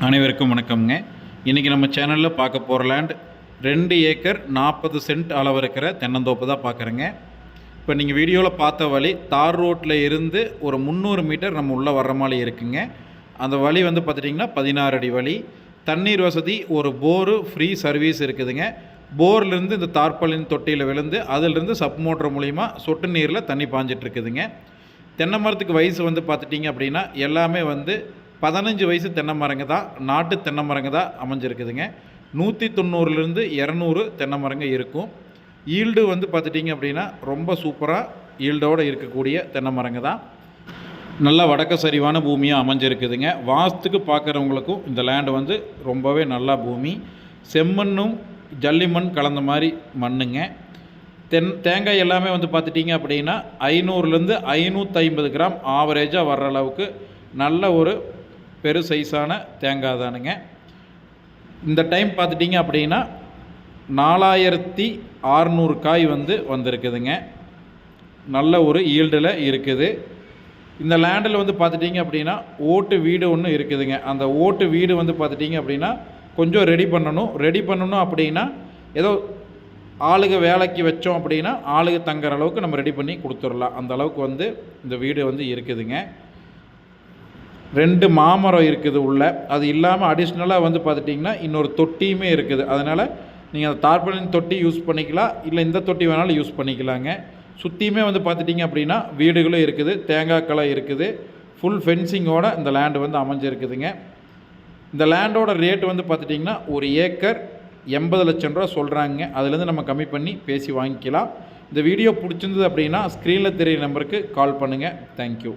அனைவருக்கும் வணக்கம்ங்க. இன்றைக்கி நம்ம சேனலில் பார்க்க போகிற லேண்ட் 2 ஏக்கர் 40 சென்ட் அளவு இருக்கிற தென்னந்தோப்பு தான் பார்க்குறேங்க. இப்போ நீங்கள் வீடியோவில் பார்த்த வழி தார் ரோட்டில் இருந்து ஒரு 300 மீட்டர் நம்ம உள்ளே வர்ற மாதிரி இருக்குங்க. அந்த வழி வந்து பார்த்துட்டிங்கன்னா 16 அடி வழி. தண்ணீர் வசதி, ஒரு போரு ஃப்ரீ சர்வீஸ் இருக்குதுங்க. போர்லேருந்து இந்த தார்பாலின் தொட்டியில் விழுந்து அதிலிருந்து சப் மோட்டர் மூலிமா சொட்டு நீரில் தண்ணி பாஞ்சிட்ருக்குதுங்க. தென்னை மரத்துக்கு வயசு வந்து பார்த்துட்டிங்க அப்படின்னா எல்லாமே வந்து 15 வயசு தென்னை மரங்க தான், நாட்டு தென்னை மரங்க தான் அமைஞ்சிருக்குதுங்க. 190லேருந்து 200 தென்னை மரங்க இருக்கும். ஈல்டு வந்து பார்த்துட்டிங்க அப்படின்னா ரொம்ப சூப்பராக ஈல்டோடு இருக்கக்கூடிய தென்னை மரங்க தான். நல்லா வடக்கு சரிவான பூமியாக அமைஞ்சிருக்குதுங்க. வாஸ்துக்கு பார்க்குறவங்களுக்கும் இந்த லேண்டு வந்து ரொம்பவே நல்லா பூமி. செம்மண்ணும் ஜல்லிமண் கலந்த மாதிரி மண்ணுங்க. தேங்காய் எல்லாமே வந்து பார்த்துட்டிங்க அப்படின்னா 500லேருந்து 550 கிராம் ஆவரேஜாக வர்ற அளவுக்கு நல்ல ஒரு பெரு சைஸான தேங்காய் தானுங்க. இந்த டைம் பார்த்துட்டிங்க அப்படின்னா 4600 காய் வந்து வந்திருக்குதுங்க. நல்ல ஒரு ஈல்டில் இருக்குது. இந்த லேண்டில் வந்து பார்த்துட்டிங்க அப்படின்னா ஓட்டு வீடு ஒன்று இருக்குதுங்க. அந்த ஓட்டு வீடு வந்து பார்த்துட்டிங்க அப்படின்னா கொஞ்சம் ரெடி பண்ணணும் அப்படின்னா ஏதோ ஆளுக வேலைக்கு வச்சோம் அப்படின்னா ஆளுக தங்குற அளவுக்கு நம்ம ரெடி பண்ணி கொடுத்துடலாம். அந்த அளவுக்கு வந்து இந்த வீடு வந்து இருக்குதுங்க. 2 மாமரம் இருக்குது உள்ள. அது இல்லாமல் அடிஷ்னலாக வந்து பார்த்துட்டிங்கன்னா இன்னொரு தொட்டியுமே இருக்குது. அதனால் நீங்கள் அந்த தார்பாலின் தொட்டி யூஸ் பண்ணிக்கலாம், இல்லை இந்த தொட்டி வேணாலும் யூஸ் பண்ணிக்கலாங்க. சுற்றியுமே வந்து பார்த்துட்டிங்க அப்படின்னா வீடுகளும் இருக்குது, தேங்காய் களை இருக்குது. ஃபுல் ஃபென்சிங்கோட இந்த லேண்டு வந்து அமைஞ்சிருக்குதுங்க. இந்த லேண்டோட ரேட் வந்து பார்த்துட்டிங்கன்னா 1 ஏக்கர் 80 லட்சம் ரூபா சொல்கிறாங்க. அதுலேருந்து நம்ம கம்மி பண்ணி பேசி வாங்கிக்கலாம். இந்த வீடியோ பிடிச்சிருந்தது அப்படின்னா ஸ்க்ரீனில் தெரிகிற நம்பருக்கு கால் பண்ணுங்கள். தேங்க்யூ.